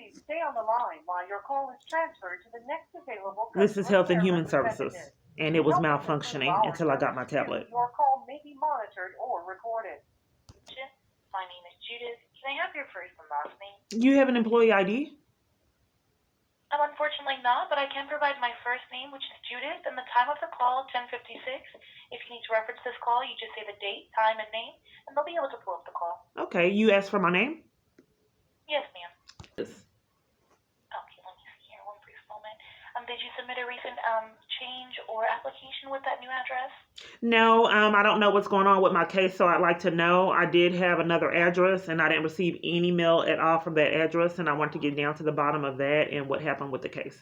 Please stay on the line while your call is transferred to the next available This is Health and customer care Human Services, representative. and it was To help us improve malfunctioning our until I got my service to you, tablet. your call may be monitored or recorded. My name is Judith. Can I have your first and last name? You have an employee ID? Unfortunately not, but I can provide my first name, which is Judith, and the time of the call, 10:56. If you need to reference this call, you just say the date, time, and name, and they'll be able to pull up the call. Okay, you asked for my name? Yes, ma'am. Yes. Okay, let me see here. One brief moment. Did you submit a recent change or application with that new address? No, I don't know what's going on with my case, so I'd like to know. I did have another address, and I didn't receive any mail at all from that address, and I want to get down to the bottom of that and what happened with the case.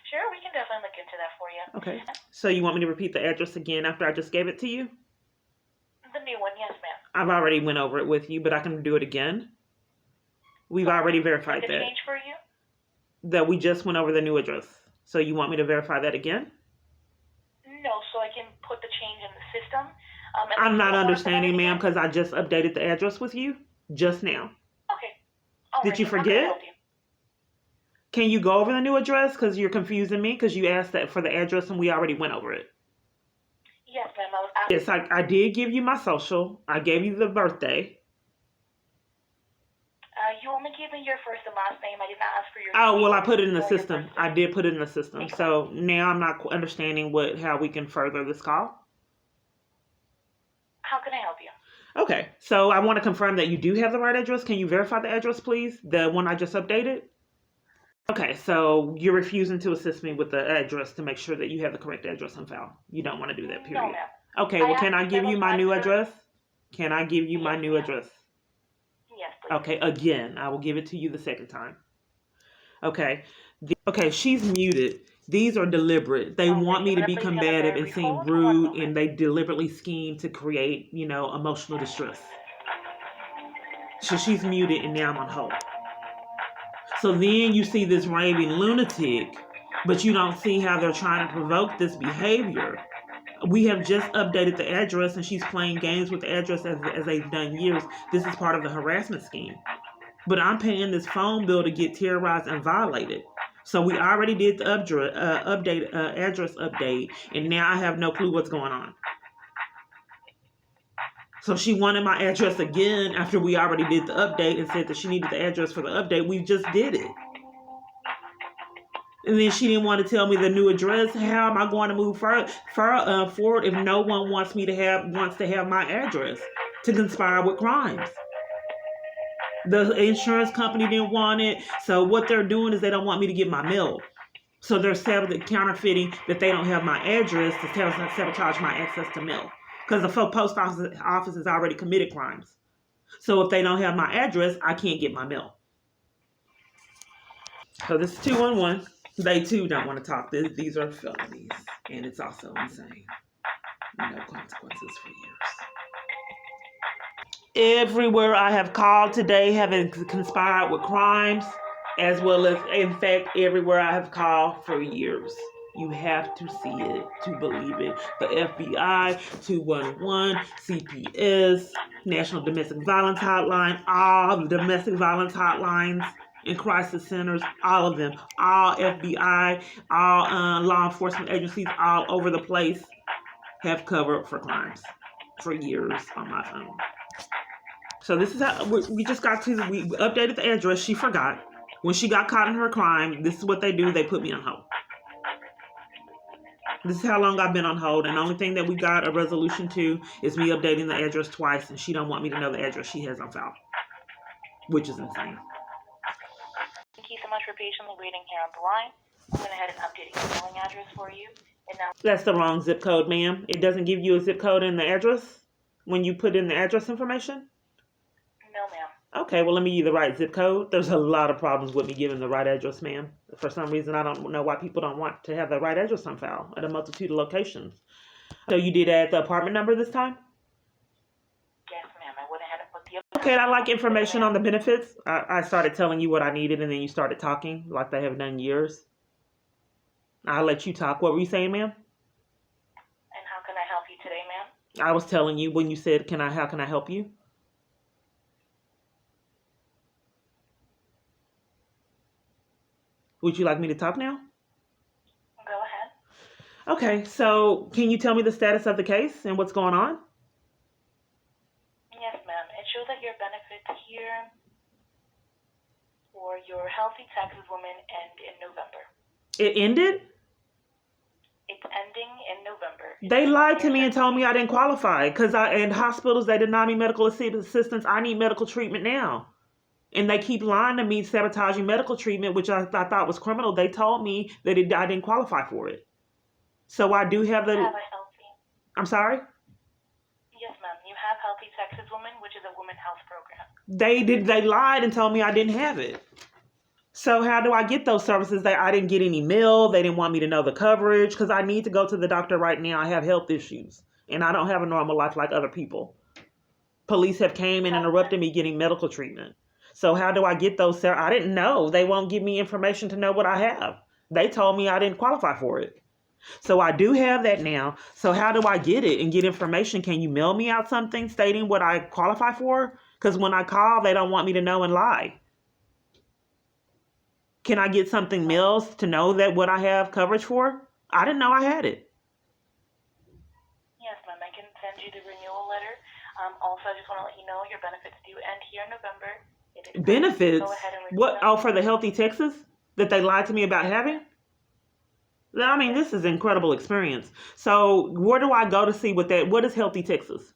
Sure, we can definitely look into that for you. Okay. So you want me to repeat the address again after I just gave it to you? The new one, yes, ma'am. I've already went over it with you, but I can do it again. We've already verified Did that. it change for you? That we just went over the new address. So you want me to verify that again? No, so I can put the change in the system. I'm not understanding, ma'am, because I just updated the address with you just now. Okay. All Did right, you how can I forget? help you? Can you go over the new address? Because you're confusing me because you asked that for the address and we already went over it. Yes, ma'am. I was asking. Yes, I did give you my social. I gave you the birthday. You only gave me your first and last name. I did not ask for your. Oh, well, I put it in the or your system. birthday. I did put it in the system. So now I'm not understanding how we can further this call. How can I help you? Okay, so I want to confirm that you do have the right address. Can you verify the address, please? The one I just updated? Okay, so you're refusing to assist me with the address to make sure that you have the correct address on file. You don't want to do that, period. No, ma'am. Okay, well, can I give you my new several times, address? Can I give you my Yes, new ma'am. address? Yes, please. Okay, again, I will give it to you the second time. Okay, okay, she's muted. These are deliberate. They want me to be combative and seem rude, and they deliberately scheme to create, emotional distress. So she's muted, and now I'm on hold. So then you see this raving lunatic, but you don't see how they're trying to provoke this behavior. We have just updated the address, and she's playing games with the address as they've done years. This is part of the harassment scheme. But I'm paying this phone bill to get terrorized and violated. So we already did the address update, and now I have no clue what's going on. So she wanted my address again after we already did the update and said that she needed the address for the update. We just did it. And then she didn't want to tell me the new address. How am I going to move forward if no one wants to have my address to conspire with crimes? The insurance company didn't want it. So what they're doing is they don't want me to get my mail. So they're counterfeiting that they don't have my address to sabotage my access to mail. Because the post office has already committed crimes. So if they don't have my address, I can't get my mail. So this is 211. They too don't want to talk. These are felonies. And it's also insane. No consequences for years. Everywhere I have called today having conspired with crimes, as well as, in fact, everywhere I have called for years. You have to see it to believe it. The FBI, 211, CPS, National Domestic Violence Hotline, all the domestic violence hotlines and crisis centers, all of them, all FBI, all law enforcement agencies all over the place have covered for crimes for years on my phone. So this is how we updated the address. She forgot. When she got caught in her crime, this is what they do. They put me on hold. This is how long I've been on hold, and the only thing that we got a resolution to is me updating the address twice, and she don't want me to know the address she has on file, which is insane. Thank you so much for patiently waiting here on the line. I went ahead and updated your mailing address for you. And now That's the wrong zip code, ma'am. It doesn't give you a zip code in the address when you put in the address information? No, ma'am. Okay, well, let me give you the right zip code. There's a lot of problems with me giving the right address, ma'am. For some reason, I don't know why people don't want to have the right address on file at a multitude of locations. So you did add the apartment number this time? Yes, ma'am. I went ahead and put the... Okay, I like information on the benefits. I started telling you what I needed, and then you started talking like they have done years. I'll let you talk. What were you saying, ma'am? And how can I help you today, ma'am? I was telling you when you said, how can I help you? Would you like me to talk now? Go ahead. Okay, so can you tell me the status of the case and what's going on? Yes, ma'am. It shows that your benefits here for your Healthy Texas Woman end in November. It ended? It's ending in November. They lied to me and told me I didn't qualify because in hospitals they deny me medical assistance. I need medical treatment now. And they keep lying to me, sabotaging medical treatment, which I thought was criminal. They told me that I didn't qualify for it. So I do have the... You have a healthy... I'm sorry? Yes, ma'am. You have Healthy Texas Woman, which is a women's health program. They lied and told me I didn't have it. So how do I get those services? I didn't get any mail. They didn't want me to know the coverage because I need to go to the doctor right now. I have health issues and I don't have a normal life like other people. Police have came and interrupted me getting medical treatment. So how do I get those? I didn't know. They won't give me information to know what I have. They told me I didn't qualify for it. So I do have that now. So how do I get it and get information? Can you mail me out something stating what I qualify for? Because when I call, they don't want me to know and lie. Can I get something mailed to know that what I have coverage for? I didn't know I had it. Yes, ma'am. I can send you the renewal letter. Also, I just want to let you know your benefits do end here in November. Benefits? Go ahead and What? Oh, for the Healthy Texas that they lied to me about having? I mean, this is an incredible experience. So where do I go to see what is Healthy Texas?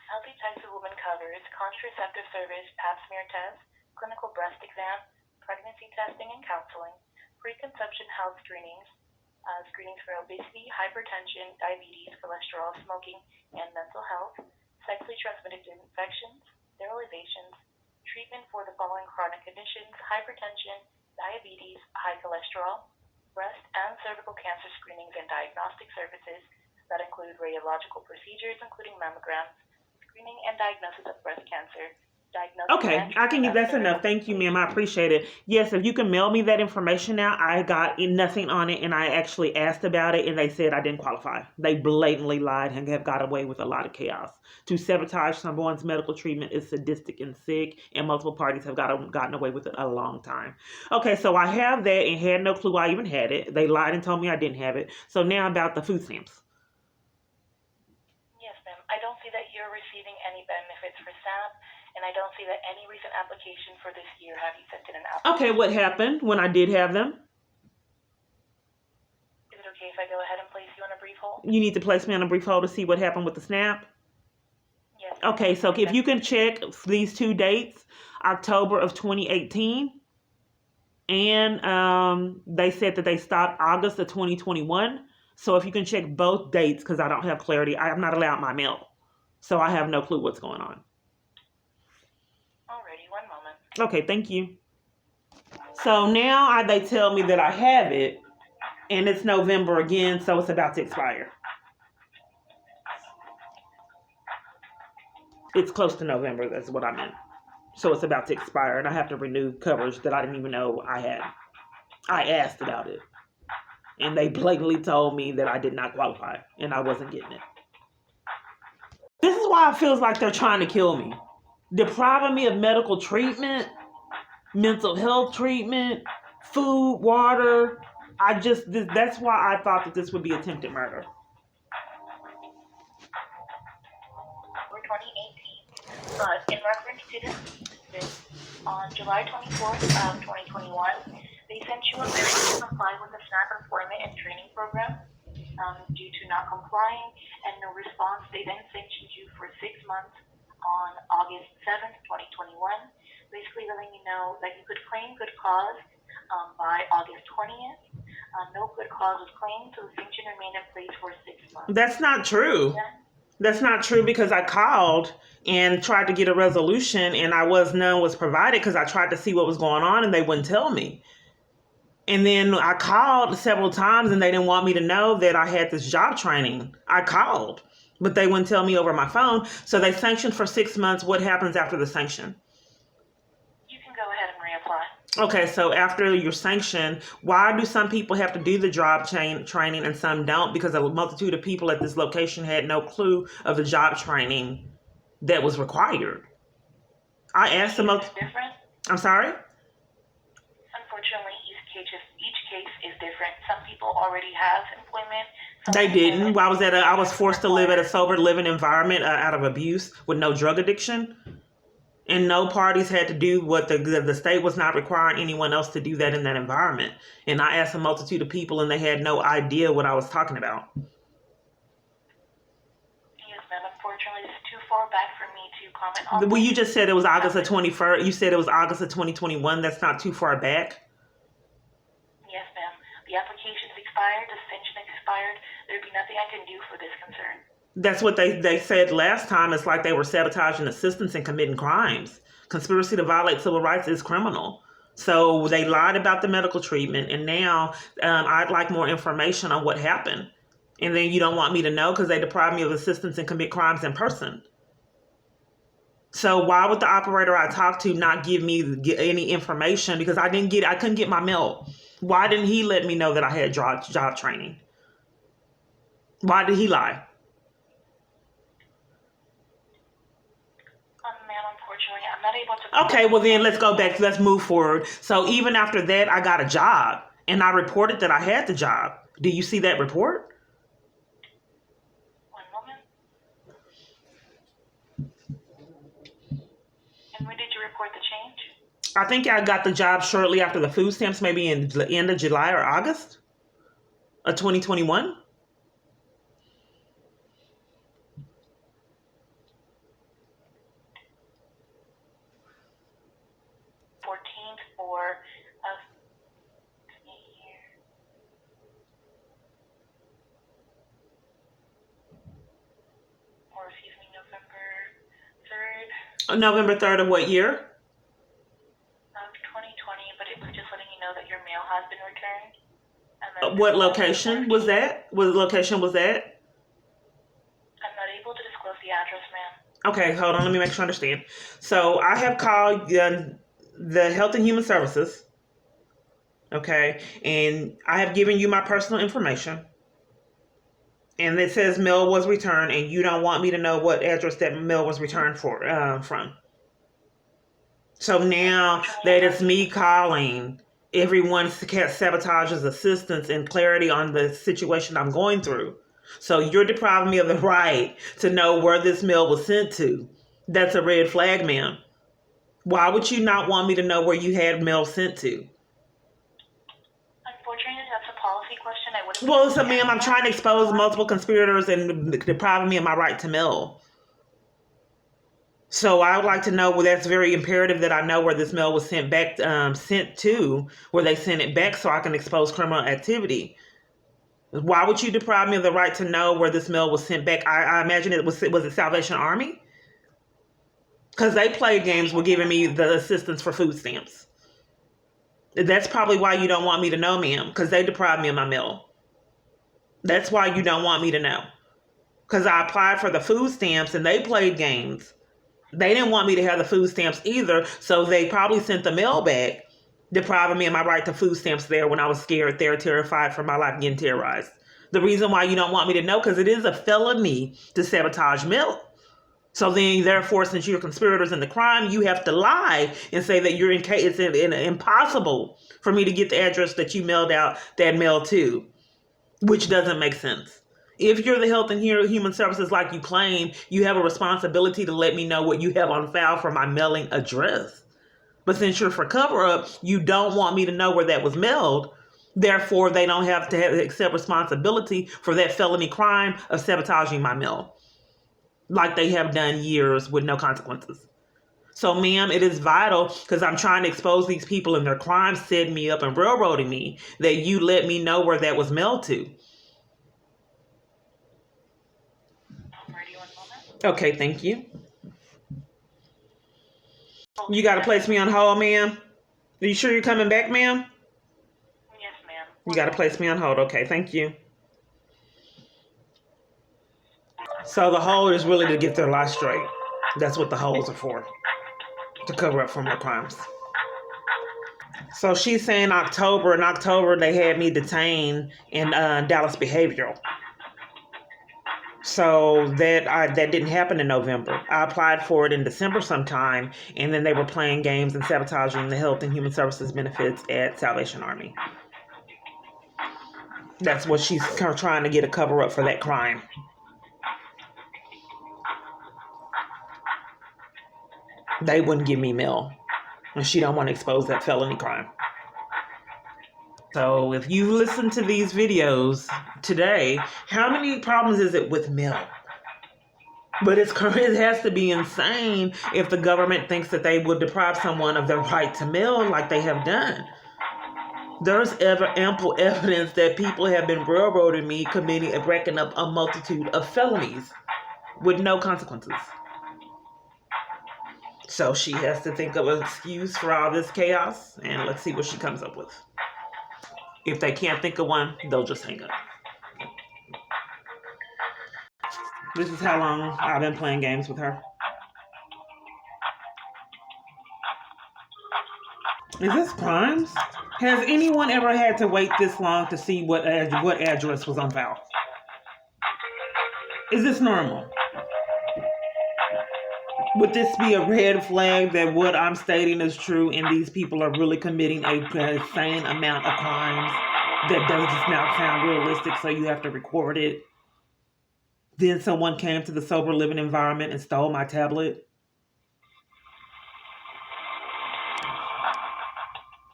Healthy Texas Woman covers contraceptive service, pap smear test, clinical breast exam, pregnancy testing and counseling, preconception health screenings, screenings for obesity, hypertension, diabetes, cholesterol, smoking, and mental health, sexually transmitted infections, sterilizations, treatment for the following chronic conditions: hypertension, diabetes, high cholesterol, breast and cervical cancer screenings and diagnostic services that include radiological procedures, including mammograms, screening and diagnosis of breast cancer. Okay, that's enough. Thank you, ma'am. I appreciate it. Yes, if you can mail me that information now. I got nothing on it, and I actually asked about it, and they said I didn't qualify. They blatantly lied and have got away with a lot of chaos. To sabotage someone's medical treatment is sadistic and sick, and multiple parties have gotten away with it a long time. Okay, so I have that and had no clue I even had it. They lied and told me I didn't have it. So now about the food stamps. Yes, ma'am. I don't see that you're receiving any benefits for SNAP. And I don't see that any recent application for this year have you sent in an application. Okay, what happened when I did have them? Is it okay if I go ahead and place you on a brief hold? You need to place me on a brief hold to see what happened with the SNAP? Yes. Okay, so if you can check these two dates, October of 2018, and they said that they stopped August of 2021. So if you can check both dates, because I don't have clarity. I'm not allowed my mail. So I have no clue what's going on. Alrighty, one moment. Okay, thank you. So now they tell me that I have it, and it's November again, so it's about to expire. It's close to November, that's what I meant. So it's about to expire, and I have to renew coverage that I didn't even know I had. I asked about it, and they blatantly told me that I did not qualify, and I wasn't getting it. This is why it feels like they're trying to kill me. Depriving me of medical treatment, mental health treatment, food, water. That's why I thought that this would be attempted murder. For 2018, but in reference to this, on July 24th of 2021, they sent you a letter to comply with the SNAP employment and training program. Due to not complying and no response, they then sanctioned you for 6 months on August 7th, 2021, basically letting you know that you could claim good cause by August 20th. No good cause was claimed, so the sanction remained in place for 6 months. That's not true. That's not true because I called and tried to get a resolution, and none was provided because I tried to see what was going on, and they wouldn't tell me. And then I called several times, and they didn't want me to know that I had this job training. I called, but they wouldn't tell me over my phone. So they sanctioned for 6 months. What happens after the sanction? You can go ahead and reapply. Okay, so after your sanction, why do some people have to do the job training and some don't? Because a multitude of people at this location had no clue of the job training that was required. I asked them. Different? I'm sorry? Unfortunately, each case is different. Some people already have employment. They didn't. I was forced to live at a sober living environment out of abuse with no drug addiction. And no parties had to do what the state was not requiring anyone else to do that in that environment. And I asked a multitude of people, and they had no idea what I was talking about. Yes, ma'am. Unfortunately, it's too far back for me to comment on. Well, you just said it was August of 21st. You said it was August of 2021. That's not too far back. Yes, ma'am. The application's expired. The suspension expired. There'd be nothing I can do for this concern. That's what they said last time. It's like they were sabotaging assistance and committing crimes. Conspiracy to violate civil rights is criminal. So they lied about the medical treatment, and now I'd like more information on what happened. And then you don't want me to know because they deprived me of assistance and commit crimes in person. So why would the operator I talked to not give me any information? Because I couldn't get my mail. Why didn't he let me know that I had job training? Why did he lie? Unfortunately, I'm not able to. Okay, well then let's go back. Let's move forward. So even after that, I got a job, and I reported that I had the job. Do you see that report? One moment. And when did you report the change? I think I got the job shortly after the food stamps, maybe in the end of July or August of 2021. 14th for November 3rd of what year? Of 2020, but it was just letting you know that your mail has been returned. And What location was that? What location was that? I'm not able to disclose the address, ma'am. Okay, hold on. Let me make sure I understand. So I have called the Health and Human Services. Okay, and I have given you my personal information. And it says mail was returned, and you don't want me to know what address that mail was returned from. So now that it's me calling, everyone sabotages assistance and clarity on the situation I'm going through. So you're depriving me of the right to know where this mail was sent to. That's a red flag, ma'am. Why would you not want me to know where you had mail sent to? Unfortunately, that's a policy question. I wouldn't. Well, so ma'am, I'm trying to expose multiple conspirators and depriving me of my right to mail. So I would like to know, well, that's very imperative that I know where this mail was sent to, where they sent it back so I can expose criminal activity. Why would you deprive me of the right to know where this mail was sent back? I imagine was it Salvation Army? Because they played games with giving me the assistance for food stamps. That's probably why you don't want me to know, ma'am, because they deprived me of my mail. That's why you don't want me to know. Because I applied for the food stamps and they played games. They didn't want me to have the food stamps either, so they probably sent the mail back, depriving me of my right to food stamps there when I was scared there, terrified for my life, getting terrorized. The reason why you don't want me to know, because it is a felony to sabotage mail. So then, therefore, since you're conspirators in the crime, you have to lie and say that it's impossible for me to get the address that you mailed out that mail to, which doesn't make sense. If you're the Health and Human Services like you claim, you have a responsibility to let me know what you have on file for my mailing address. But since you're for cover-up, you don't want me to know where that was mailed. Therefore, they don't have to accept responsibility for that felony crime of sabotaging my mail, like they have done years with no consequences. So, ma'am, it is vital, because I'm trying to expose these people and their crimes, setting me up and railroading me, that you let me know where that was mailed to. Okay, thank you. You got to place me on hold, ma'am. Are you sure you're coming back, ma'am? Yes, ma'am. You got to place me on hold. Okay, thank you. So the hold is really to get their lie straight. That's what the holds are for, to cover up for more crimes. So she's saying in October, they had me detained in Dallas Behavioral. So that didn't happen in November. I applied for it in December sometime, and then they were playing games and sabotaging the health and human services benefits at Salvation Army. That's what she's trying to get a cover up for that crime. They wouldn't give me mail, and she don't want to expose that felony crime. So if you listen to these videos today, how many problems is it with mail? But it has to be insane if the government thinks that they would deprive someone of their right to mail like they have done. There's ample evidence that people have been railroading me, committing and racking up a multitude of felonies with no consequences. So she has to think of an excuse for all this chaos, and let's see what she comes up with. If they can't think of one, they'll just hang up. This is how long I've been playing games with her. Is this crimes? Has anyone ever had to wait this long to see what address was on file? Is this normal? Would this be a red flag that what I'm stating is true and these people are really committing a insane amount of crimes that does not sound realistic, so you have to record it? Then someone came to the sober living environment and stole my tablet.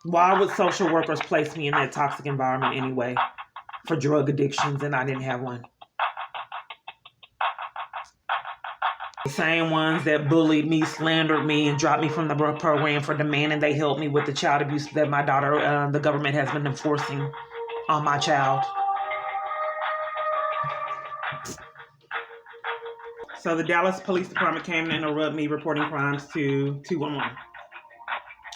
Why would social workers place me in that toxic environment anyway? For drug addictions, and I didn't have one. The same ones that bullied me, slandered me, and dropped me from the program for demanding they help me with the child abuse that my daughter, the government has been enforcing on my child. So the Dallas Police Department came to interrupt me reporting crimes to 211.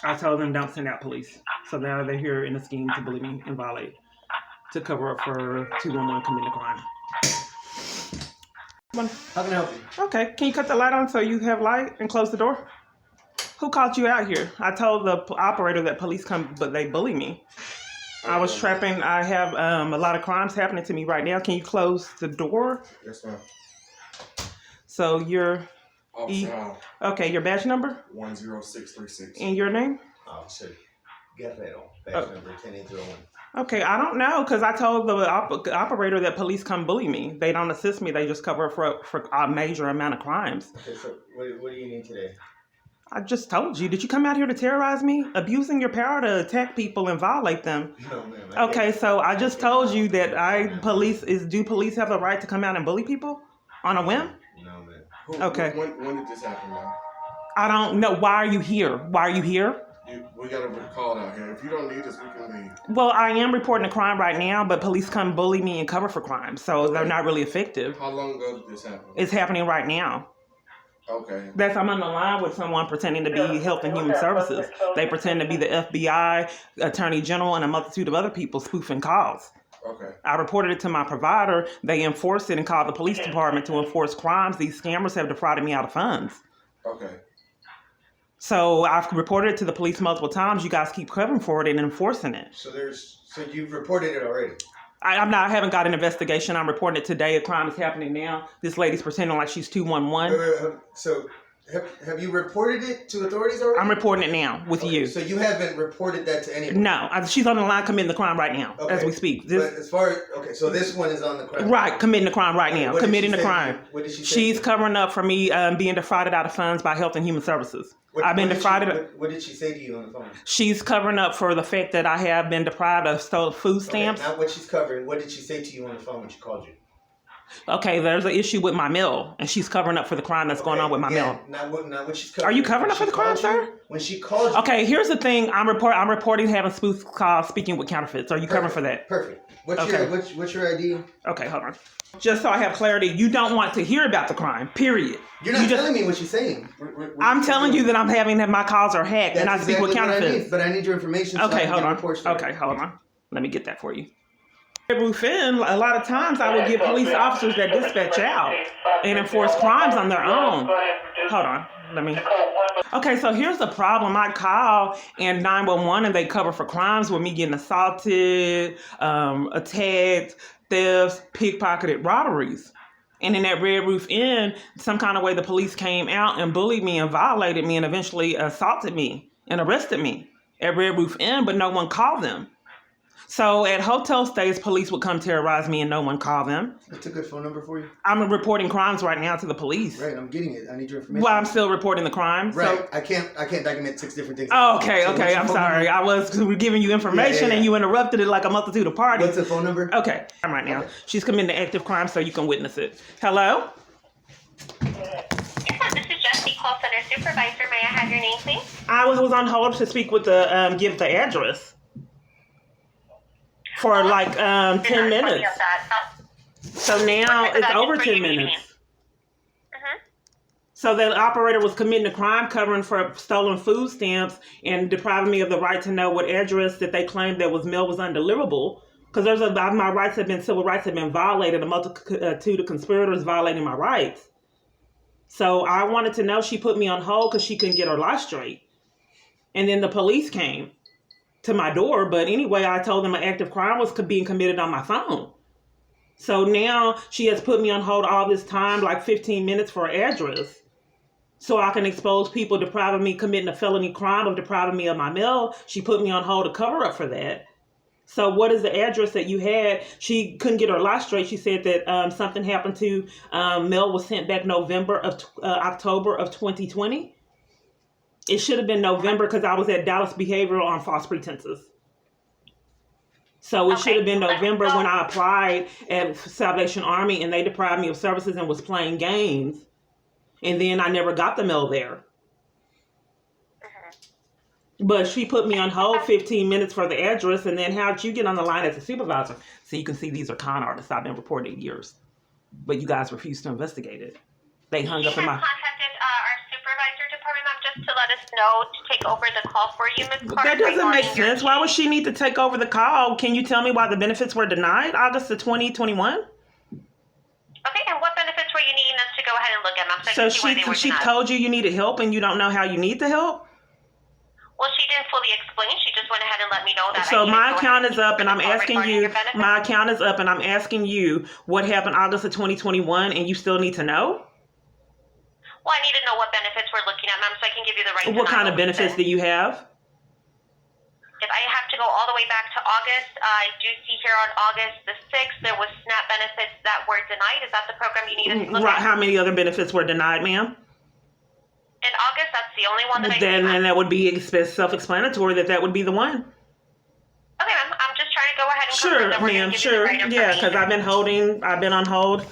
I told them don't send out police. So now they're here in a scheme to bully me and violate, to cover up for 211 committing a crime. How can I help you? Okay, can you cut the light on so you have light and close the door? Who called you out here? I told the operator that police come, but they bully me. I was trapping. I have a lot of crimes happening to me right now. Can you close the door? Yes, ma'am. So you're Officer okay, your badge number 10636. and your name? Officer Guerrero, badge number 10801. Okay, I don't know because I told the operator that police come bully me. They don't assist me. They just cover for a major amount of crimes. Okay, so what do you need today? I just told you. Did you come out here to terrorize me? Abusing your power to attack people and violate them. No, ma'am. Okay, so I just told you that do police have a right to come out and bully people on a whim? No, ma'am. Okay. When did this happen, ma'am? I don't know. Why are you here? Why are you here? We got a call out here. If you don't need us, we can leave. Well, I am reporting a crime right now, but police come bully me and cover for crime, so they're not really effective. How long ago did this happen? It's happening right now. Okay. I'm on the line with someone pretending to be Health and Human Services. They pretend to be the FBI, Attorney General, and a multitude of other people spoofing calls. Okay. I reported it to my provider. They enforced it and called the police department to enforce crimes. These scammers have defrauded me out of funds. Okay. So I've reported it to the police multiple times. You guys keep covering for it and enforcing it. So you've reported it already? I haven't got an investigation. I'm reporting it today. A crime is happening now. This lady's pretending like she's 211. Wait. So have you reported it to authorities already? I'm reporting it now with you. So you haven't reported that to anyone? No, she's on the line committing the crime right now as we speak. But as far as, so this one is on the crime. Right, committing the crime right now. Committing the crime. What did she say? She's covering up for me being defrauded out of funds by Health and Human Services. I've been defrauded. What did she say to you on the phone? She's covering up for the fact that I have been deprived of stolen food stamps. Okay, not what she's covering. What did she say to you on the phone when she called you? Okay, there's an issue with my mail, and she's covering up for the crime that's going on with my mail. Not what she's covering. Are you covering up for the crime, sir? When she called you. Okay, here's the thing. I'm reporting having spoof calls speaking with counterfeits. Are you covering for that? Perfect. What's your ID? Okay, hold on. Just so I have clarity, you don't want to hear about the crime, period. You're not telling me what she's saying. I'm telling you that I'm having that my calls are hacked and I speak with counterfeits. But I need your information. Okay, hold on. Okay, hold on. Let me get that for you. At Rufin, a lot of times I would get police officers that dispatch out and enforce crimes on their own. Hold on. Okay, so here's the problem. I call and 911 and they cover for crimes with me getting assaulted, attacked, thefts, pickpocketed, robberies. And in that Red Roof Inn, some kind of way the police came out and bullied me and violated me and eventually assaulted me and arrested me at Red Roof Inn, but no one called them. So at hotel stays, police would come terrorize me and no one called them. That's a good phone number for you. I'm reporting crimes right now to the police. Right, I'm getting it. I need your information. Well, I'm still reporting the crime. Right, So, I can't document 6 different things. oh, okay, So what's okay. your I'm phone sorry. number? I was giving you information Yeah. and you interrupted it like a multitude of parties. What's the phone number? Okay, I'm right now. Okay. She's committing an active crime, so you can witness it. Hello? Yeah, this is Jessie, call center supervisor. May I have your name, please? I was on hold to speak with the give the address for like 10 minutes. So now it's over 10 minutes. So the operator was committing a crime covering for stolen food stamps and depriving me of the right to know what address that they claimed that was mail was undeliverable. Because my rights have been, civil rights have been violated, a multitude of conspirators violating my rights. So I wanted to know, she put me on hold because she couldn't get her life straight. And then the police came to my door. But anyway, I told them an active crime was being committed on my phone. So now she has put me on hold all this time, like 15 minutes for her address. So I can expose people depriving me, committing a felony crime of depriving me of my mail. She put me on hold to cover up for that. So what is the address that you had? She couldn't get her life straight. She said that something happened to mail was sent back October of 2020. It should have been November because I was at Dallas Behavioral on false pretenses. So it should have been November when I applied at Salvation Army and they deprived me of services and was playing games. And then I never got the mail there. But she put me on hold 15 minutes for the address, and then how'd you get on the line as a supervisor? So you can see these are con artists. I've been reporting years. But you guys refused to investigate it. They hung up in my... contacted our supervisor department, ma'am, just to let us know to take over the call for you, Ms. Carter. That doesn't make sense. Why would she need to take over the call? Can you tell me why the benefits were denied August of 2021? Okay, and what benefits were you needing us to go ahead and look at, ma'am? So she told you needed help and you don't know how you need the help? Well, she didn't fully explain. She just went ahead and let me know that. So my account is up and I'm asking you, what happened August of 2021 and you still need to know? Well, I need to know what benefits we're looking at, ma'am, so I can give you the right. What kind of benefits do you have? If I have to go all the way back to August, I do see here on August the 6th, there was SNAP benefits that were denied. Is that the program you need us to look at? How many other benefits were denied, ma'am? In August, that's the only one that I Then that would be self-explanatory that would be the one. Okay, ma'am. I'm just trying to go ahead and Sure, that we're ma'am, gonna give sure. you the right Yeah, because information. I've been on hold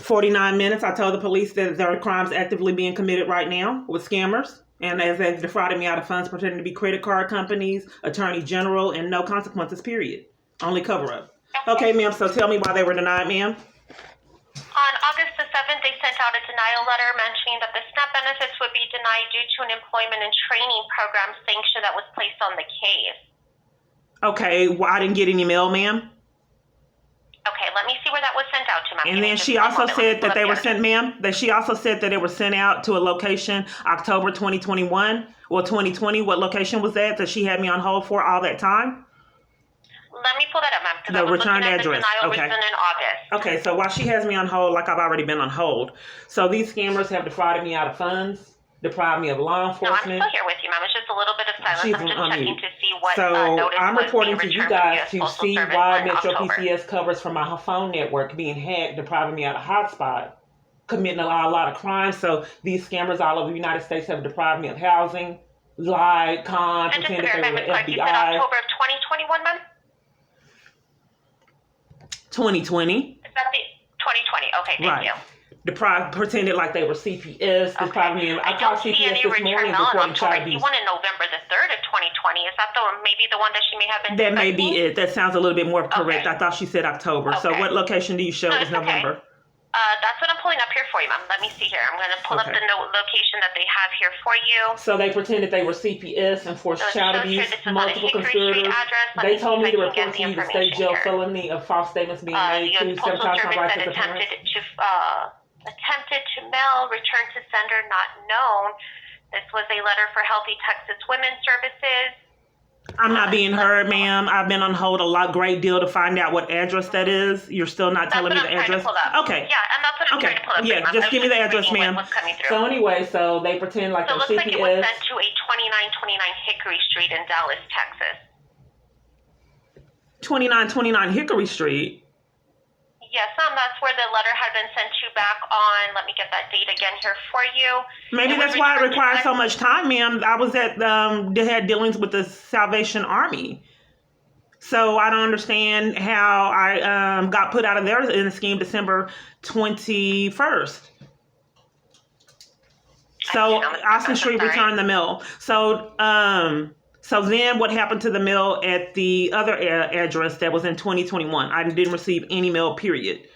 49 minutes. I told the police that there are crimes actively being committed right now with scammers. And as they defrauded me out of funds pretending to be credit card companies, attorney general, and no consequences, period. Only cover up. Okay, ma'am, so tell me why they were denied, ma'am. On August the 7th, they sent out a denial letter mentioning that the SNAP benefits would be denied due to an employment and training program sanction that was placed on the case. Okay, well, I didn't get any mail, ma'am. Okay, let me see where that was sent out to, ma'am. And then she also said that they were sent, ma'am, that she also said that it was sent out to a location October 2021 or 2020. What location was that she had me on hold for all that time? Let me pull that up, ma'am, because I The was return looking at address. the denial Okay. was in August. Okay, so while she has me on hold, like I've already been on hold, so these scammers have defrauded me out of funds, deprived me of law No, I'm enforcement. still here with you, ma'am. It's just a little bit of silence. She's I'm just on checking mute. to see what So notice I'm was reporting being to you returned from guys US to Postal see Service why in Metro October. PCS covers from my phone network being hacked, depriving me out of hotspot, committing a lot of crimes. So these scammers all over the United States have deprived me of housing, lied, conned, And just to pretended they verify, were Ms. Clark, you said FBI. October of 2021, ma'am? 2020. Is that the 2020? Okay, thank Right. you. Deprived, pretended like they were CPS, deprived me. I called don't see CPS any this return morning mail in reporting October. child I see abuse. one in November the 3rd of 2020. Is that maybe the one that she may have been That may discussing? be it. That sounds a little bit more correct. Okay. I thought she said October. So Okay. what location do you show No, was it's okay. November? That's what I'm pulling up here for you, ma'am. Let me see here. I'm going to pull up Okay. the location that they have here for you. So they pretended they were CPS and forced So it child shows here abuse, this is on a multiple Hickory Street conspirators. address. Let They me told see me if to I can get report the to you the state information jail here. felony of false statements being The made U.S. to Postal sabotage my Service rights that as a parent. attempted to mail, return to sender not known. This was a letter for Healthy Texas Women's Services. I'm not being heard, ma'am. I've been on hold a great deal to find out what address that is. You're still not telling me the address. Okay. Yeah, and that's what I'm trying to pull up. Yeah, just give me the address, ma'am. What's coming through. So anyway, so they pretend like So it they're looks like it CPS. was sent to a 2929 Hickory Street in Dallas, Texas. 2929 Hickory Street. Yes, that's where the letter had been sent to back on. Let me get that date again here for you. Maybe that's why it requires so much time, ma'am. I was at they had dealings with the Salvation Army. So I don't understand how I got put out of there in the scheme December 21st. So Austin Street returned the mail. So so then what happened to the mail at the other address that was in 2021? I didn't receive any mail, period.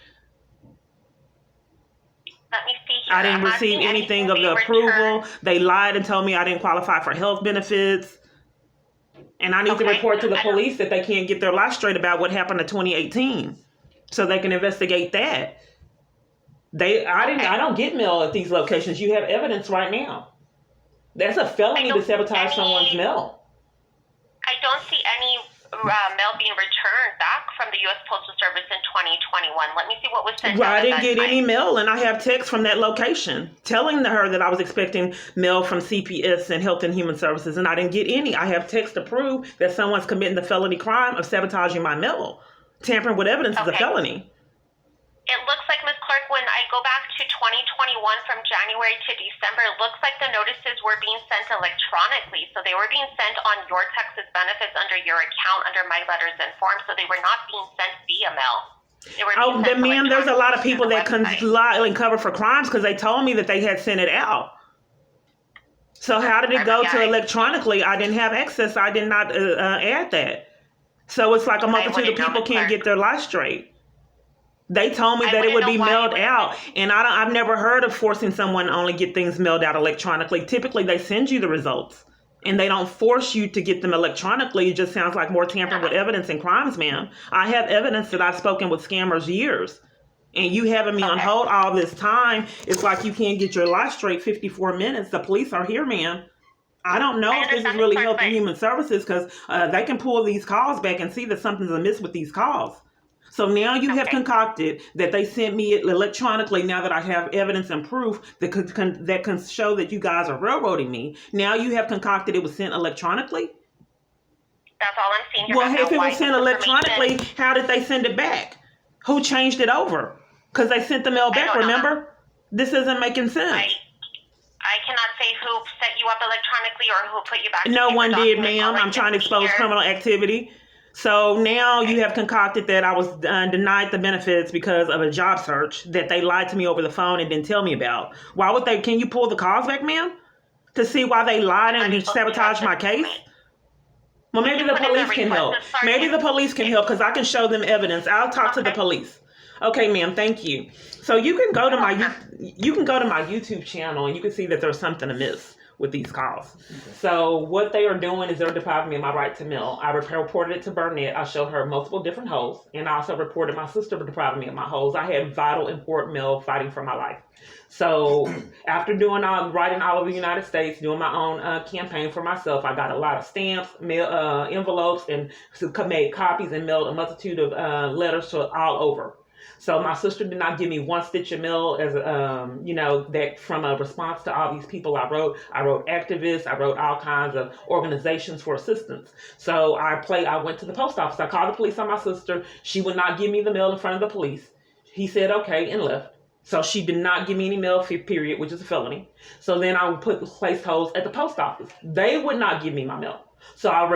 Let me see here. I didn't receive anything of the approval. They lied and told me I didn't qualify for health benefits. And I need to report to the police that they can't get their life straight about what happened in 2018, so they can investigate that. I don't get mail at these locations. You have evidence right now. That's a felony to sabotage someone's mail. I don't see any mail being returned back from the U.S. Postal Service in 2021. Let me see what was sent out. I didn't get any mail, and I have text from that location telling her that I was expecting mail from CPS and Health and Human Services, and I didn't get any. I have text to prove that someone's committing the felony crime of sabotaging my mail. Tampering with evidence is a felony. It looks like, Ms. Clark, when I go back to 2021 from January to December, it looks like the notices were being sent electronically. So they were being sent on your Texas benefits under your account, under My Letters and Forms. So they were not being sent via mail. They were ma'am, there's a lot of people that can lie and cover for crimes because they told me that they had sent it out. So how did it go to electronically? I didn't have access. I did not add that. So it's like a multitude of people can't get their life straight. They told me that it would be mailed out, and I've never heard of forcing someone to only get things mailed out electronically. Typically, they send you the results, and they don't force you to get them electronically. It just sounds like more tampering with evidence and crimes, ma'am. I have evidence that I've spoken with scammers years, and you having me on hold all this time. It's like you can't get your life straight 54 minutes. The police are here, ma'am. I don't know if this is really Health and Human Services because they can pull these calls back and see that something's amiss with these calls. So now you have concocted that they sent me it electronically now that I have evidence and proof that can show that you guys are railroading me. Now you have concocted it was sent electronically? That's all I'm seeing here. Well, if it was sent electronically, how did they send it back? Who changed it over? Because they sent the mail back, remember? This isn't making sense. I cannot say who set you up electronically or who put you back. No one did, ma'am. I'm trying to expose criminal activity. So now you have concocted that I was denied the benefits because of a job search that they lied to me over the phone and didn't tell me about. Why would they? Can you pull the calls back, ma'am? To see why they lied and sabotaged my case? Well, maybe the police can help. Maybe the police can help because I can show them evidence. I'll talk to the police. Okay, ma'am. Thank you. So you can go to my YouTube channel and you can see that there's something amiss with these calls. So what they are doing is they're depriving me of my right to mail. I reported it to Burnett. I showed her multiple different holes, and I also reported my sister for depriving me of my holes. I had vital important mail fighting for my life. So after writing all over the United States, doing my own campaign for myself, I got a lot of stamps, mail, envelopes, and made copies and mailed a multitude of letters to all over. So my sister did not give me one stitch of mail as that from a response to all these people I wrote. I wrote activists. I wrote all kinds of organizations for assistance. So I went to the post office. I called the police on my sister. She would not give me the mail in front of the police. He said okay and left. So she did not give me any mail, period, which is a felony. So then I would place holes at the post office. They would not give me my mail. So I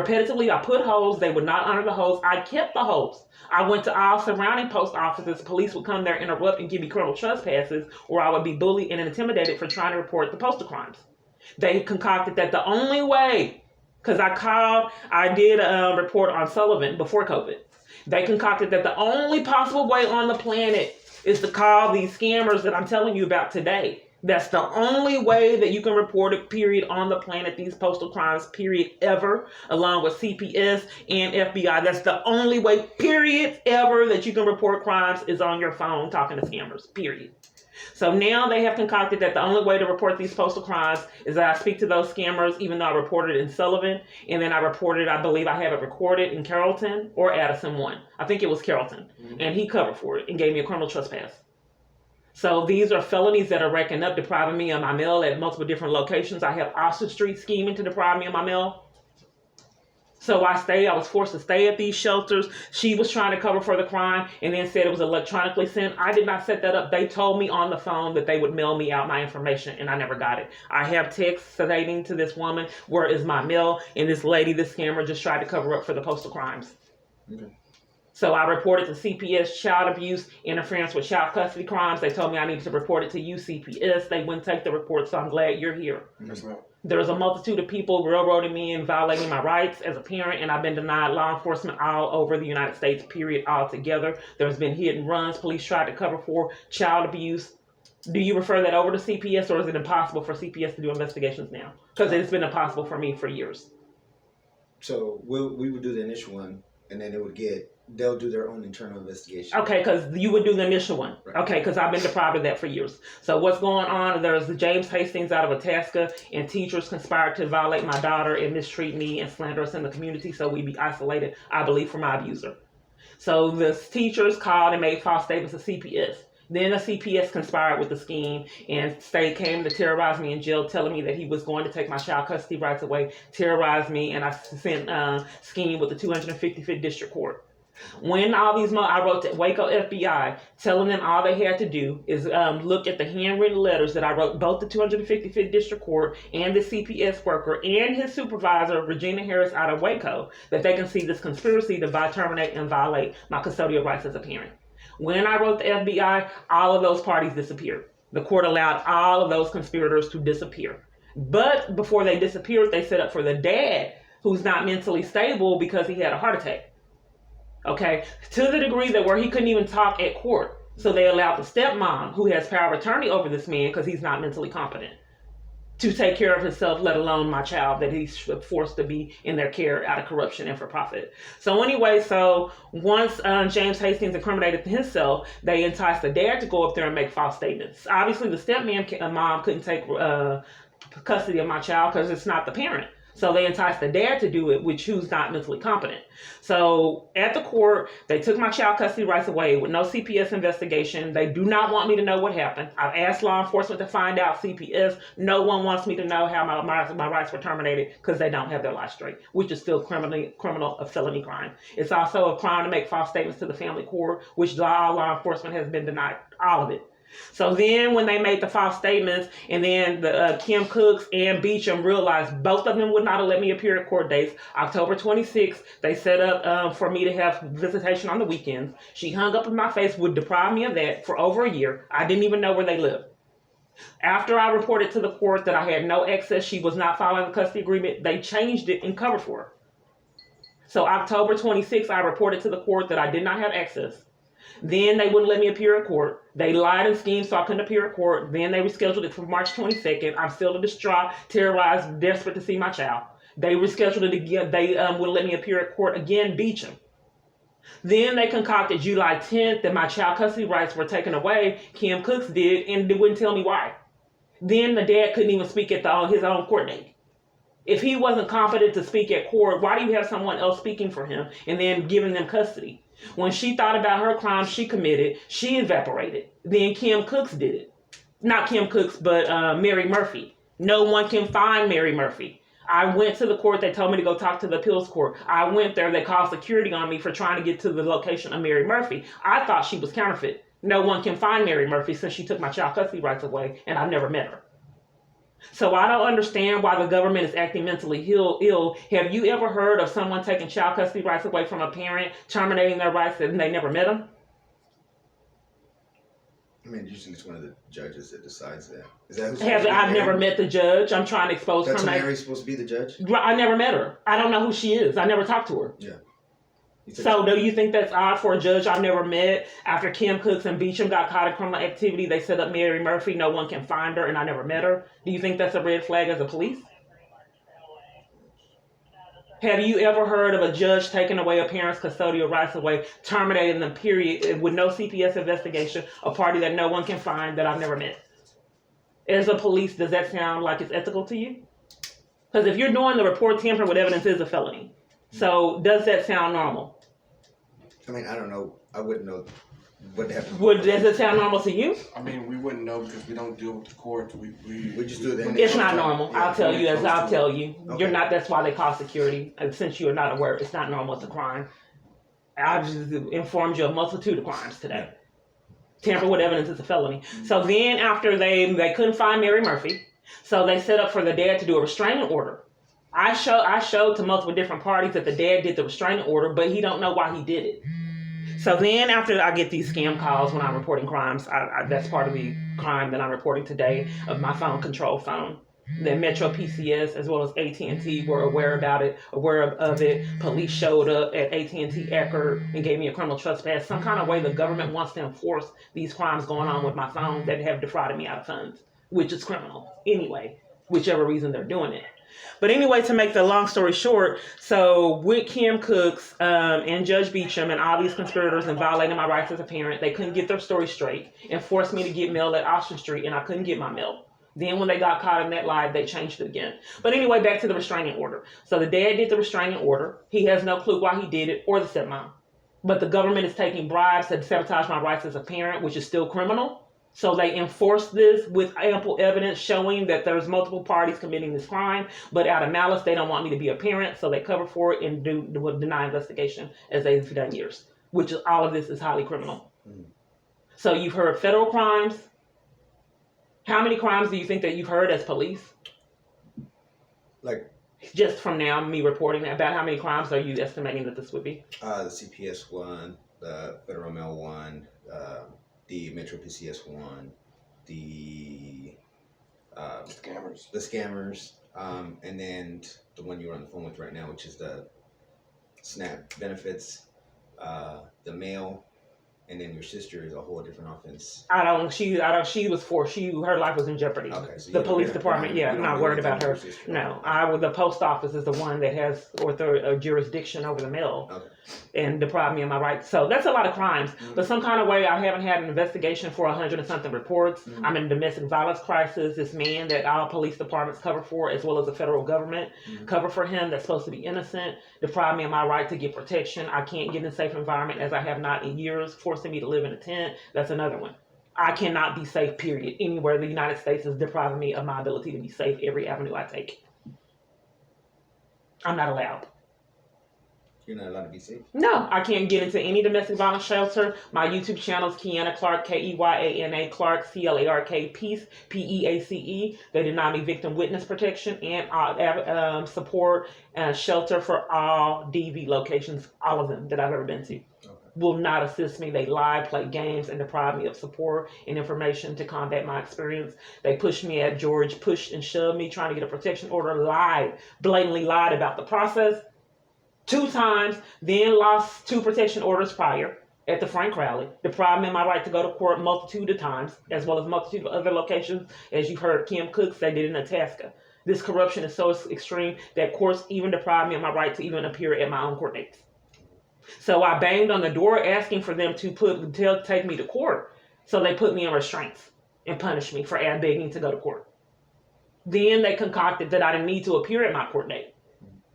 put holes. They would not honor the holes. I kept the holes. I went to all surrounding post offices. Police would come there, interrupt, and give me criminal trespasses, or I would be bullied and intimidated for trying to report the postal crimes. They concocted that the only way, because I did a report on Sullivan before COVID. They concocted that the only possible way on the planet is to call these scammers that I'm telling you about today. That's the only way that you can report it, period, on the planet, these postal crimes, period, ever, along with CPS and FBI. That's the only way, period, ever, that you can report crimes is on your phone talking to scammers, period. So now they have concocted that the only way to report these postal crimes is that I speak to those scammers, even though I reported in Sullivan, and then I reported, I believe I have it recorded in Carrollton or Addison 1. I think it was Carrollton. And he covered for it and gave me a criminal trespass. So these are felonies that are racking up, depriving me of my mail at multiple different locations. I have Oxford Street scheming to deprive me of my mail. So I was forced to stay at these shelters. She was trying to cover for the crime and then said it was electronically sent. I did not set that up. They told me on the phone that they would mail me out my information and I never got it. I have texts stating to this woman, where is my mail? And this lady, this scammer, just tried to cover up for the postal crimes. Okay. So I reported to CPS child abuse, interference with child custody crimes. They told me I needed to report it to you, CPS. They wouldn't take the report, so I'm glad you're here. Yes, ma'am. There's a multitude of people railroading me and violating my rights as a parent, and I've been denied law enforcement all over the United States, period, altogether. There's been hit and runs. Police tried to cover for child abuse. Do you refer that over to CPS, or is it impossible for CPS to do investigations now? Because it's been impossible for me for years. So we would do the initial one, and then they'll do their own internal investigation. Okay, because you would do the initial one. Right. Okay, because I've been deprived of that for years. So what's going on? There's the James Hastings out of Itasca, and teachers conspired to violate my daughter and mistreat me and slander us in the community, so we be isolated, I believe, from my abuser. So the teachers called and made false statements to CPS. Then the CPS conspired with the scheme, and state came to terrorize me in jail, telling me that he was going to take my child custody rights away, terrorize me, and I sent scheme with the 255th District Court. When all these, I wrote to Waco FBI, telling them all they had to do is look at the handwritten letters that I wrote both the 255th District Court and the CPS worker and his supervisor, Regina Harris, out of Waco, that they can see this conspiracy to terminate and violate my custodial rights as a parent. When I wrote the FBI, all of those parties disappeared. The court allowed all of those conspirators to disappear. But before they disappeared, they set up for the dad, who's not mentally stable because he had a heart attack. Okay, to the degree that where he couldn't even talk at court. So they allowed the stepmom, who has power of attorney over this man because he's not mentally competent, to take care of himself, let alone my child that he's forced to be in their care out of corruption and for profit. So anyway, once James Hastings incriminated himself, they enticed the dad to go up there and make false statements. Obviously, the stepmom couldn't take custody of my child because it's not the parent. So they enticed the dad to do it, who's not mentally competent. So at the court, they took my child custody rights away with no CPS investigation. They do not want me to know what happened. I've asked law enforcement to find out. CPS, no one wants me to know how my rights were terminated because they don't have their life straight, which is still a felony crime. It's also a crime to make false statements to the family court, which all law enforcement has been denied all of it. So then when they made the false statements, and then the Kim Cooks and Beecham realized both of them would not have let me appear at court dates. October 26th, they set up for me to have visitation on the weekends. She hung up in my face, would deprive me of that for over a year. I didn't even know where they lived. After I reported to the court that I had no access, she was not following the custody agreement, they changed it and covered for her. So October 26th, I reported to the court that I did not have access. Then they wouldn't let me appear in court. They lied and schemed so I couldn't appear in court. Then they rescheduled it for March 22nd. I'm still distraught, terrorized, desperate to see my child. They rescheduled it again. They wouldn't let me appear in court again, Beecham. Then they concocted July 10th that my child custody rights were taken away. Kim Cooks did, and they wouldn't tell me why. Then the dad couldn't even speak at his own court date. If he wasn't competent to speak at court, why do you have someone else speaking for him and then giving them custody? When she thought about her crime she committed, she evaporated. Then Kim Cooks did it. Not Kim Cooks, but Mary Murphy. No one can find Mary Murphy. I went to the court. They told me to go talk to the appeals court. I went there. They called security on me for trying to get to the location of Mary Murphy. I thought she was counterfeit. No one can find Mary Murphy since she took my child custody rights away, and I've never met her. So I don't understand why the government is acting mentally ill. Have you ever heard of someone taking child custody rights away from a parent, terminating their rights, and they never met them? I mean, usually it's one of the judges that decides that. Is that who's I've never met the judge. I'm trying to expose her. That's Mary's supposed to be the judge? I never met her. I don't know who she is. I never talked to her. Yeah. So do you think that's odd for a judge I've never met? After Kim Cooks and Beecham got caught in criminal activity, they set up Mary Murphy. No one can find her, and I never met her. Do you think that's a red flag as a police? Have you ever heard of a judge taking away a parent's custodial rights away, terminating them, period, with no CPS investigation, a party that no one can find that I've never met? As a police, does that sound like it's ethical to you? Because if you're doing the report tampering with evidence is a felony. So does that sound normal? I mean, I don't know. I wouldn't know what happened. Does it sound normal to you? I mean, we wouldn't know because we don't deal with the courts. We just do that. It's not normal. Yeah. I'll tell you. Okay. You're not. That's why they call security. And since you are not aware, it's not normal. It's a crime. I just informed you of a multitude of crimes today. Tamper with evidence is a felony. So then after they couldn't find Mary Murphy, so they set up for the dad to do a restraining order. I showed to multiple different parties that the dad did the restraining order, but he don't know why he did it. So then after I get these scam calls when I'm reporting crimes, that's part of the crime that I'm reporting today of my phone control phone. The Metro PCS as well as AT&T were aware of it. Police showed up at AT&T Eckerd and gave me a criminal trespass. Some kind of way the government wants to enforce these crimes going on with my phone that have defrauded me out of funds, which is criminal anyway, whichever reason they're doing it. But anyway, to make the long story short, so with Kim Cooks and Judge Beecham and all these conspirators and violating my rights as a parent, they couldn't get their story straight and forced me to get mail at Austin Street, and I couldn't get my mail. Then when they got caught in that lie, they changed it again. But anyway, back to the restraining order. So the dad did the restraining order. He has no clue why he did it, or the stepmom. But the government is taking bribes to sabotage my rights as a parent, which is still criminal. So they enforce this with ample evidence showing that there's multiple parties committing this crime, but out of malice, they don't want me to be a parent, so they cover for it and deny investigation as they've done years, which is all of this is highly criminal. So you've heard federal crimes. How many crimes do you think that you've heard as police? Like, just from now, me reporting about how many crimes are you estimating that this would be? the CPS one, the Federal Mail one, the Metro PCS one, the scammers, and then the one you're on the phone with right now, which is the SNAP benefits, the mail, and then your sister is a whole different offense. She was forced. Her life was in jeopardy. Okay, so the police department, I'm not worried about her. No, the post office is the one that has jurisdiction over the mail. Okay. And deprive me of my rights. So that's a lot of crimes. But some kind of way, I haven't had an investigation for 100 and something reports. I'm in a domestic violence crisis. This man that all police departments cover for, as well as the federal government, cover for him that's supposed to be innocent, deprive me of my right to get protection. I can't get in a safe environment as I have not in years, forcing me to live in a tent. That's another one. I cannot be safe, period. Anywhere the United States is depriving me of my ability to be safe every avenue I take. I'm not allowed. You're not allowed to be safe? No, I can't get into any domestic violence shelter. My YouTube channel is Keyana Clark, Keyana Clark, Clark, Peace, PEACE. They deny me victim witness protection and support and shelter for all DV locations, all of them that I've ever been to. Okay. Will not assist me. They lie, play games, and deprive me of support and information to combat my experience. They pushed me at George, pushed and shoved me, trying to get a protection order, blatantly lied about the process. 2 times, then lost 2 protection orders prior at the Frank rally, deprived me of my right to go to court multitude of times, as well as multitude of other locations. As you've heard, Kim Cooks, they did in Itasca. This corruption is so extreme that courts even deprived me of my right to even appear at my own court dates. So I banged on the door asking for them to take me to court. So they put me in restraints and punished me for begging to go to court. Then they concocted that I didn't need to appear at my court date.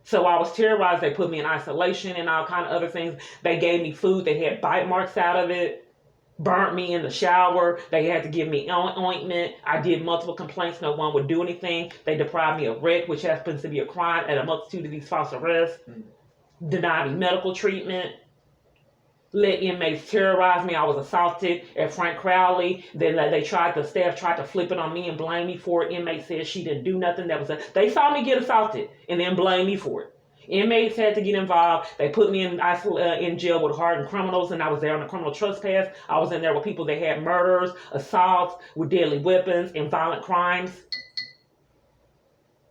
So I was terrorized. They put me in isolation and all kind of other things. They gave me food. They had bite marks out of it. Burnt me in the shower. They had to give me ointment. I did multiple complaints. No one would do anything. They deprived me of rec, which happens to be a crime, at a multitude of these false arrests. Denied me medical treatment. Let inmates terrorize me. I was assaulted at Frank Crowley. Then the staff tried to flip it on me and blame me for it. Inmates said she didn't do nothing. They saw me get assaulted and then blamed me for it. Inmates had to get involved. They put me in jail with hardened criminals, and I was there on a criminal trespass. I was in there with people that had murders, assaults with deadly weapons, and violent crimes.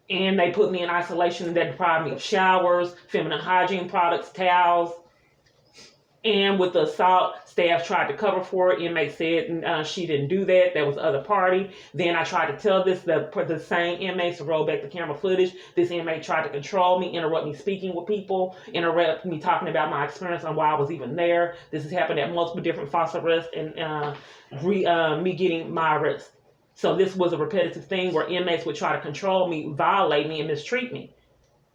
And they put me in isolation and they deprived me of showers, feminine hygiene products, towels. And with the assault, staff tried to cover for it. Inmate said she didn't do that. That was the other party. Then I tried to tell the same inmates to roll back the camera footage. This inmate tried to control me, interrupt me speaking with people, interrupt me talking about my experience and why I was even there. This has happened at multiple different false arrests and me getting my arrest. So this was a repetitive thing where inmates would try to control me, violate me, and mistreat me.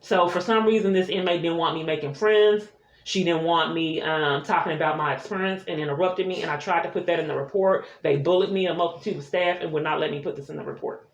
So for some reason, this inmate didn't want me making friends. She didn't want me talking about my experience and interrupted me, and I tried to put that in the report. They bullied me, a multitude of staff, and would not let me put this in the report.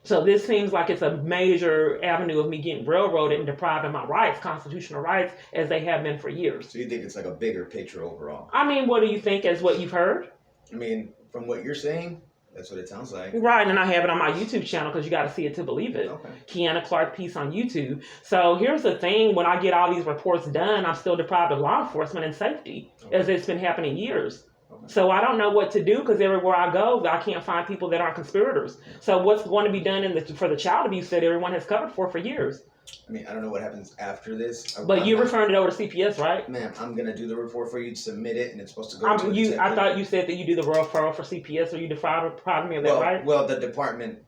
So this seems like it's a major avenue of me getting railroaded and deprived of my rights, constitutional rights, as they have been for years. So you think it's like a bigger picture overall? I mean, what do you think as what you've heard? I mean, from what you're saying, that's what it sounds like. Right, and I have it on my YouTube channel because you got to see it to believe it. Okay. Kiana Clark Piece on YouTube. So here's the thing: when I get all these reports done, I'm still deprived of law enforcement and safety, as it's been happening years. Okay. So I don't know what to do because everywhere I go, I can't find people that aren't conspirators. So what's going to be done for the child abuse that everyone has covered for years? I mean, I don't know what happens after this. But you're referring it over to CPS, right? Ma'am, I'm going to do the report for you, submit it, and it's supposed to go to a detective. I thought you said that you do the referral for CPS, or you deprived me of that, right? Well, the department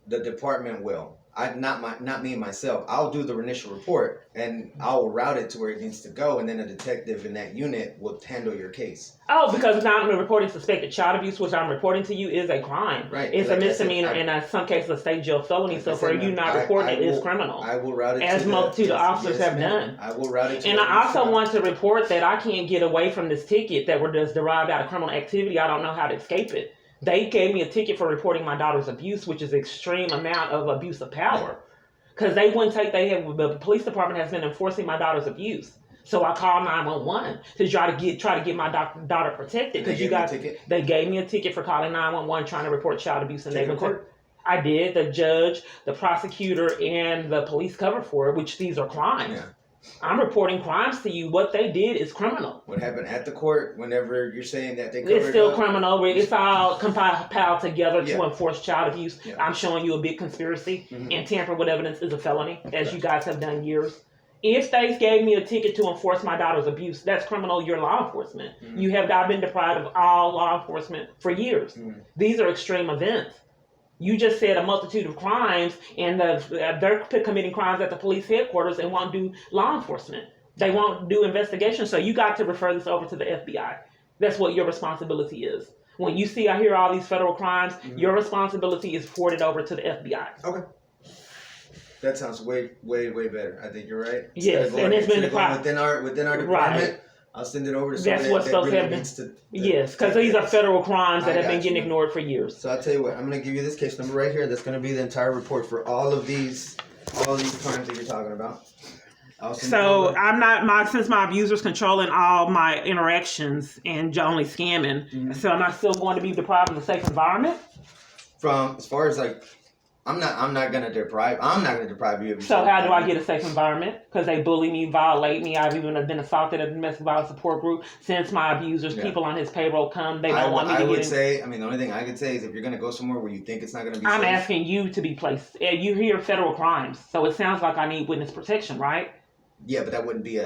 will. Not me myself. I'll do the initial report, and I'll route it to where it needs to go, and then a detective in that unit will handle your case. Oh, because now I'm reporting suspected child abuse, which I'm reporting to you is a crime. Right. It's a misdemeanor and in some cases a state jail felony. So for you not reporting it is criminal. I will route it as multitude of officers have done. I will route it to and I also want to report that I can't get away from this ticket that were just derived out of criminal activity. I don't know how to escape it. They gave me a ticket for reporting my daughter's abuse, which is extreme amount of abuse of power. Because they wouldn't take, the police department has been enforcing my daughter's abuse. So I called 911 to try to get my daughter protected. Because they gave me a ticket for calling 911 trying to report child abuse in neighborhood. I did. The judge, the prosecutor, and the police covered for it, which these are crimes. Yeah. I'm reporting crimes to you. What they did is criminal. What happened at the court whenever you're saying that they covered it's still up? Criminal. It's all compiled together to enforce child abuse. Yeah. I'm showing you a big conspiracy, and tampering with evidence is a felony, as you guys have done years. If they gave me a ticket to enforce my daughter's abuse, that's criminal. You're law enforcement. You have not been deprived of all law enforcement for years. These are extreme events. You just said a multitude of crimes, and they're committing crimes at the police headquarters and won't do law enforcement. They won't do investigations, so you got to refer this over to the FBI. That's what your responsibility is. When you see, I hear all these federal crimes, your responsibility is forwarded over to the FBI. Okay. That sounds way, way, way better. I think you're right. Yes, and it's been within our department. Right. I'll send it over to somebody that really needs to. Yes, because these are federal crimes that have been getting ignored for years. So I'll tell you what, I'm going to give you this case number right here. That's going to be the entire report for all these crimes that you're talking about. So I'm not since my abuser's controlling all my interactions and only scamming. So am I still going to be deprived of a safe environment? From as far as like. I'm not gonna deprive you of. So how do I get a safe environment? Because they bully me, violate me. I've even been assaulted at a domestic violence support group. Since my abusers, people on his payroll come, they don't want me to get in. The only thing I could say is if you're gonna go somewhere where you think it's not gonna be I'm safe. asking you to be placed. You hear federal crimes, so it sounds like I need witness protection, right? Yeah, but that wouldn't be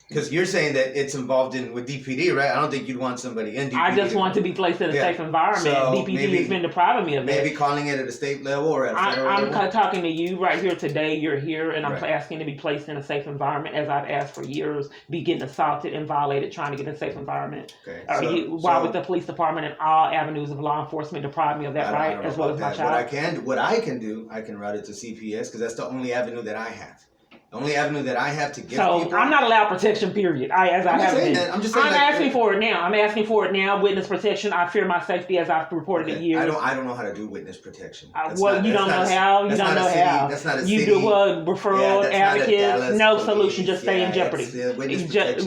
because you're saying that it's involved with DPD, right? I don't think you'd want somebody in DPD. I just want to be placed in a safe environment. So DPD has been depriving me of that. Maybe calling it at a state level or at a federal level. I'm talking to you right here today. You're here, and I'm asking to be placed in a safe environment, as I've asked for years. Be getting assaulted and violated, trying to get in a safe environment. Okay. Why would the police department and all avenues of law enforcement deprive me of that right, as well as my child? What I can do, I can route it to CPS because that's the only avenue that I have. The only avenue that I have to get people. I'm not allowed protection, period. I'm asking for it now. I'm asking for it now. Witness protection. I fear my safety, as I've reported it years. I don't know how to do witness protection. You don't know how. That's not a city. You do referral, advocates. No solution. Just stay in jeopardy.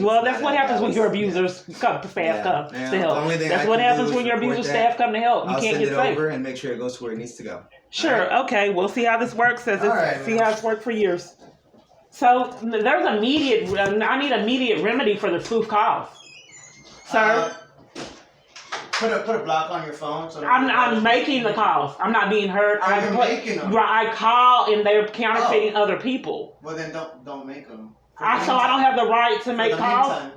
Well, that's what happens when your abusers come to help. That's what happens when your abuser staff come to help. You can't get safe. I'll send it over and make sure it goes to where it needs to go. Sure. Okay. We'll see how this works. See how it's worked for years. So there's I need immediate remedy for the spoof calls, sir. Put a block on your phone. So I'm making the calls. I'm not being heard. I call and they're counterfeiting other people. Well then don't make them. So I don't have the right to make calls.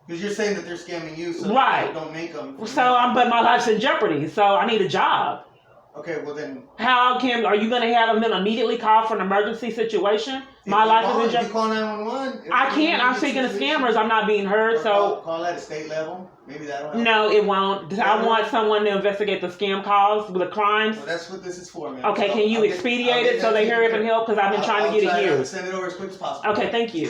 Because you're saying that they're scamming you, so Right. don't make them. But my life's in jeopardy, so I need a job. Okay, well then. Are you going to have them immediately call for an emergency situation? My life is in If jeopardy. you call 911. I can't. I'm speaking to scammers. I'm not being heard. So call at a state level. Maybe that'll help. No, it won't. I want someone to investigate the scam calls, the crimes. Well, that's what this is for, man. Okay, So can you expedite it so they hurry up and help? Because I've been trying to get it I'll used. send it over as quick as possible. Okay, thank you.